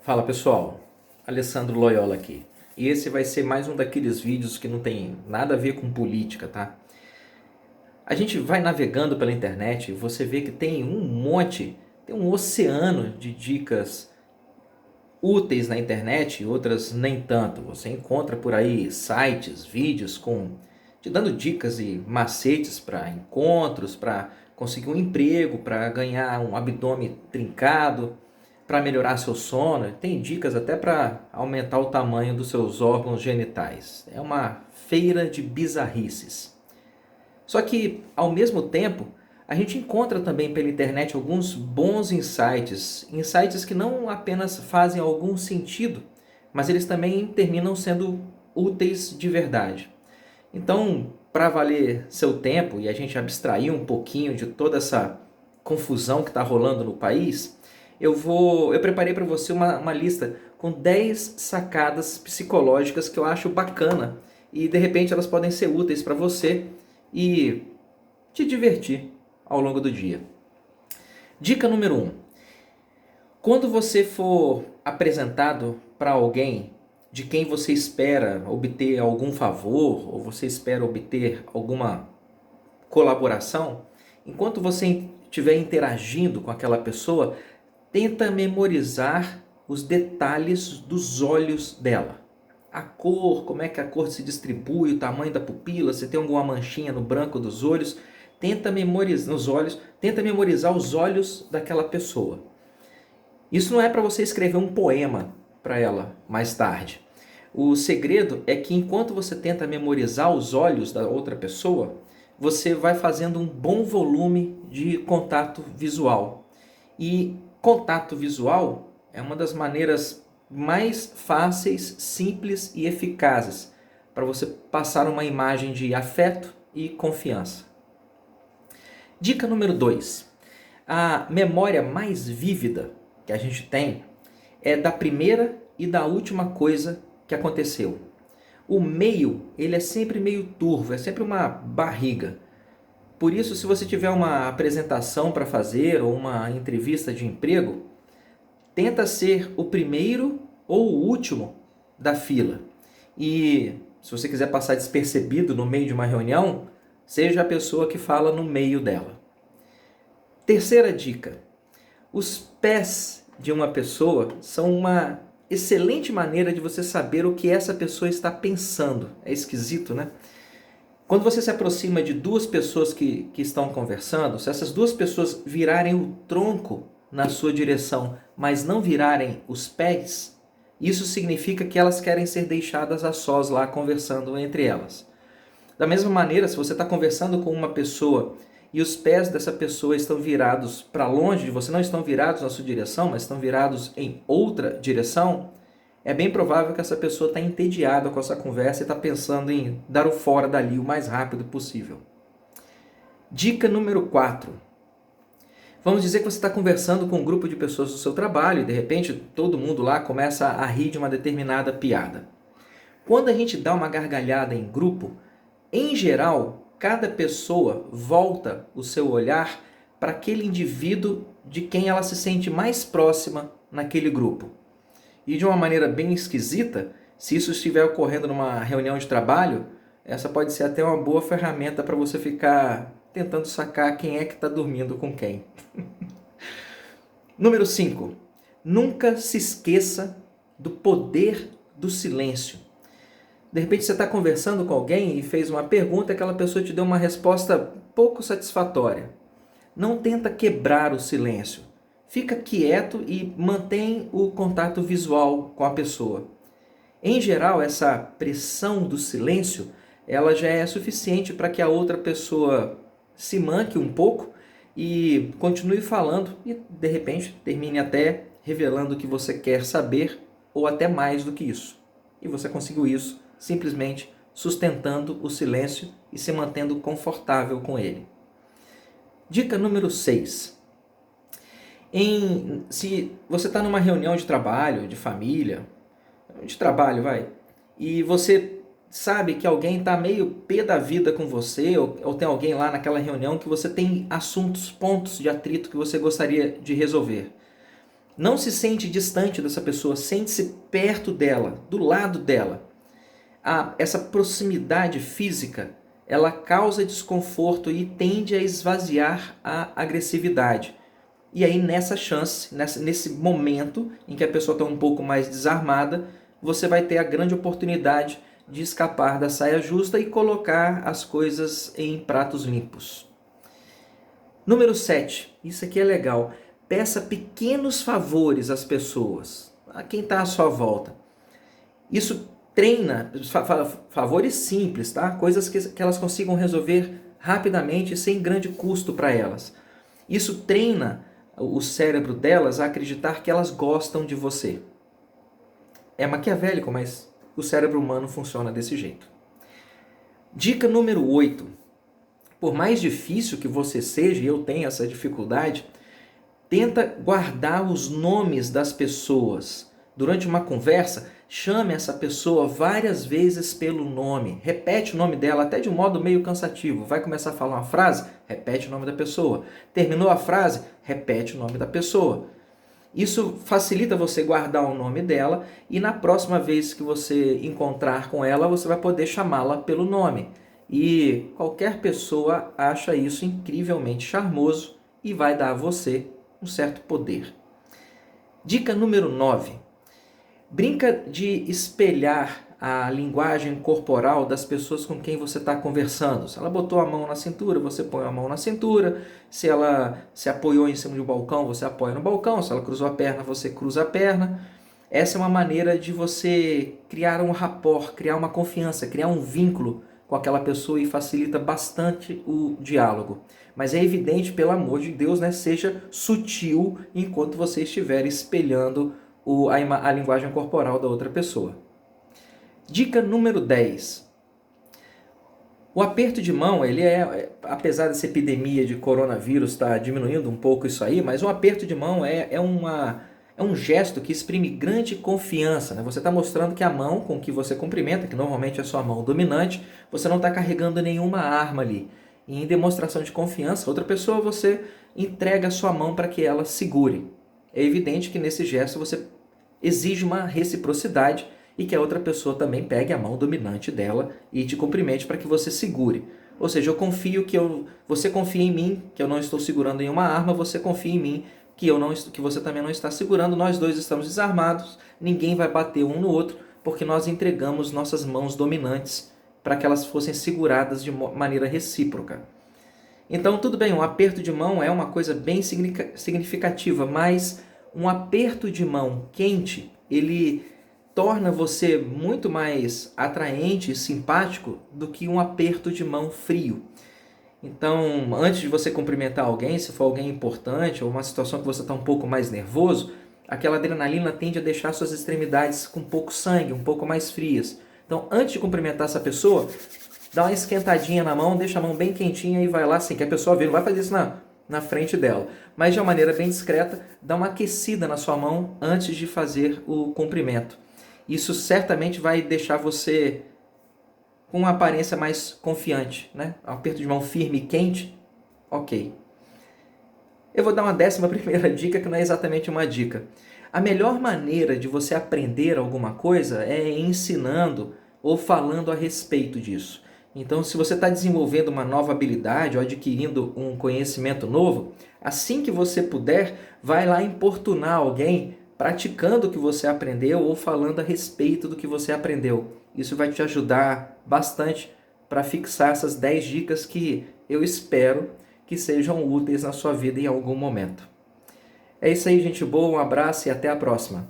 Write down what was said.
Fala pessoal, Alessandro Loyola aqui. E esse vai ser mais um daqueles vídeos que não tem nada a ver com política, tá? A gente vai navegando pela internet e você vê que tem tem um oceano de dicas úteis na internet e outras nem tanto. Você encontra por aí sites, vídeos te dando dicas e macetes para encontros, para conseguir um emprego, para ganhar um abdômen trincado, para melhorar seu sono. Tem dicas até para aumentar o tamanho dos seus órgãos genitais. É uma feira de bizarrices. Só que, ao mesmo tempo, a gente encontra também pela internet alguns bons insights que não apenas fazem algum sentido, mas eles também terminam sendo úteis de verdade. Então, para valer seu tempo e a gente abstrair um pouquinho de toda essa confusão que está rolando no país, eu preparei para você uma lista com 10 sacadas psicológicas que eu acho bacana e de repente elas podem ser úteis para você e te divertir ao longo do dia. Dica número 1. Quando você for apresentado para alguém de quem você espera obter algum favor ou você espera obter alguma colaboração, enquanto você estiver interagindo com aquela pessoa, tenta memorizar os detalhes dos olhos dela. A cor, como é que a cor se distribui, o tamanho da pupila, se tem alguma manchinha no branco dos olhos, tenta memorizar os olhos daquela pessoa. Isso não é para você escrever um poema para ela mais tarde. O segredo é que enquanto você tenta memorizar os olhos da outra pessoa, você vai fazendo um bom volume de contato visual. E contato visual é uma das maneiras mais fáceis, simples e eficazes para você passar uma imagem de afeto e confiança. Dica número 2. A memória mais vívida que a gente tem é da primeira e da última coisa que aconteceu. O meio, ele é sempre meio turvo, é sempre uma barriga. Por isso, se você tiver uma apresentação para fazer ou uma entrevista de emprego, tenta ser o primeiro ou o último da fila. E se você quiser passar despercebido no meio de uma reunião, seja a pessoa que fala no meio dela. Terceira dica. Os pés de uma pessoa são uma excelente maneira de você saber o que essa pessoa está pensando. É esquisito, né? Quando você se aproxima de duas pessoas que estão conversando, se essas duas pessoas virarem o tronco na sua direção, mas não virarem os pés, isso significa que elas querem ser deixadas a sós lá conversando entre elas. Da mesma maneira, se você está conversando com uma pessoa e os pés dessa pessoa estão virados para longe de você, não estão virados na sua direção, mas estão virados em outra direção, é bem provável que essa pessoa está entediada com essa conversa e está pensando em dar o fora dali o mais rápido possível. Dica número 4. Vamos dizer que você está conversando com um grupo de pessoas do seu trabalho e de repente todo mundo lá começa a rir de uma determinada piada. Quando a gente dá uma gargalhada em grupo, em geral, cada pessoa volta o seu olhar para aquele indivíduo de quem ela se sente mais próxima naquele grupo. E de uma maneira bem esquisita, se isso estiver ocorrendo numa reunião de trabalho, essa pode ser até uma boa ferramenta para você ficar tentando sacar quem é que está dormindo com quem. Número 5. Nunca se esqueça do poder do silêncio. De repente você está conversando com alguém e fez uma pergunta e aquela pessoa te deu uma resposta pouco satisfatória. Não tenta quebrar o silêncio. Fica quieto e mantém o contato visual com a pessoa. Em geral, essa pressão do silêncio, ela já é suficiente para que a outra pessoa se manque um pouco e continue falando e, de repente, termine até revelando o que você quer saber ou até mais do que isso. E você conseguiu isso simplesmente sustentando o silêncio e se mantendo confortável com ele. Dica número 6. Se você está numa reunião de trabalho, de família, de trabalho, e você sabe que alguém está meio pé da vida com você, ou tem alguém lá naquela reunião que você tem assuntos, pontos de atrito que você gostaria de resolver. Não se sente distante dessa pessoa, sente-se perto dela, do lado dela. Essa proximidade física, ela causa desconforto e tende a esvaziar a agressividade. E aí nesse momento em que a pessoa está um pouco mais desarmada, você vai ter a grande oportunidade de escapar da saia justa e colocar as coisas em pratos limpos. Número 7, isso aqui é legal. Peça pequenos favores às pessoas, a quem está à sua volta. Isso treina, favores simples, tá? Coisas que elas consigam resolver rapidamente sem grande custo para elas. Isso treina o cérebro delas a acreditar que elas gostam de você. É maquiavélico, mas o cérebro humano funciona desse jeito. Dica número 8. Por mais difícil que você seja, e eu tenho essa dificuldade, tenta guardar os nomes das pessoas. Durante uma conversa, chame essa pessoa várias vezes pelo nome. Repete o nome dela, até de um modo meio cansativo. Vai começar a falar uma frase? Repete o nome da pessoa. Terminou a frase? Repete o nome da pessoa. Isso facilita você guardar o nome dela e na próxima vez que você encontrar com ela, você vai poder chamá-la pelo nome. E qualquer pessoa acha isso incrivelmente charmoso e vai dar a você um certo poder. Dica número 9. Brinca de espelhar a linguagem corporal das pessoas com quem você está conversando. Se ela botou a mão na cintura, você põe a mão na cintura. Se ela se apoiou em cima de um balcão, você apoia no balcão. Se ela cruzou a perna, você cruza a perna. Essa é uma maneira de você criar um rapport, criar uma confiança, criar um vínculo com aquela pessoa e facilita bastante o diálogo. Mas é evidente, pelo amor de Deus, né? Seja sutil enquanto você estiver espelhando a linguagem corporal da outra pessoa. Dica número 10. O aperto de mão, apesar dessa epidemia de coronavírus estar diminuindo um pouco isso aí, mas o aperto de mão é um gesto que exprime grande confiança, né? Você está mostrando que a mão com que você cumprimenta, que normalmente é a sua mão dominante, você não está carregando nenhuma arma ali. E em demonstração de confiança, outra pessoa, você entrega a sua mão para que ela segure. É evidente que nesse gesto você exige uma reciprocidade e que a outra pessoa também pegue a mão dominante dela e te cumprimente para que você segure. Ou seja, eu confio você confia em mim, que eu não estou segurando nenhuma arma, você confia em mim, que você também não está segurando, nós dois estamos desarmados, ninguém vai bater um no outro, porque nós entregamos nossas mãos dominantes para que elas fossem seguradas de maneira recíproca. Então, tudo bem, um aperto de mão é uma coisa bem significativa, mas um aperto de mão quente, ele torna você muito mais atraente e simpático do que um aperto de mão frio. Então, antes de você cumprimentar alguém, se for alguém importante ou uma situação que você está um pouco mais nervoso, aquela adrenalina tende a deixar suas extremidades com pouco sangue, um pouco mais frias. Então, antes de cumprimentar essa pessoa, dá uma esquentadinha na mão, deixa a mão bem quentinha e vai lá assim, que a pessoa vê, não vai fazer isso na frente dela. Mas de uma maneira bem discreta, dá uma aquecida na sua mão antes de fazer o cumprimento. Isso certamente vai deixar você com uma aparência mais confiante, né? Um aperto de mão firme e quente, ok. Eu vou dar uma 11ª dica, que não é exatamente uma dica. A melhor maneira de você aprender alguma coisa é ensinando ou falando a respeito disso. Então, se você está desenvolvendo uma nova habilidade ou adquirindo um conhecimento novo, assim que você puder, vai lá importunar alguém praticando o que você aprendeu ou falando a respeito do que você aprendeu. Isso vai te ajudar bastante para fixar essas 10 dicas que eu espero que sejam úteis na sua vida em algum momento. É isso aí, gente boa, um abraço e até a próxima.